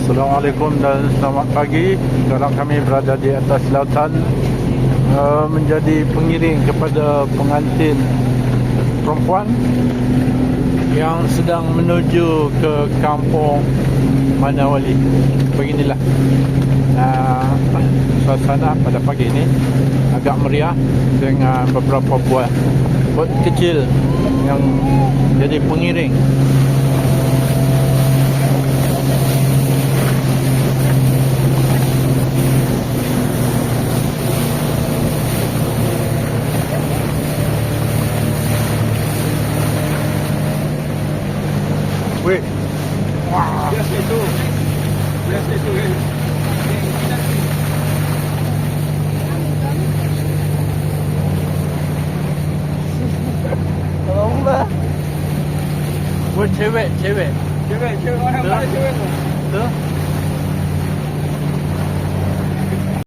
Assalamualaikum dan selamat pagi. Sekarang kami berada di atas lautan menjadi pengiring kepada pengantin perempuan yang sedang menuju ke kampung Manawali. Beginilah suasana pada pagi ini, agak meriah dengan beberapa buah bot kecil yang jadi pengiring. Weh, wah, Biasa itu kan. Allah. Buat cewek Cewek mana Tuh. mana cewek tu? Tuh.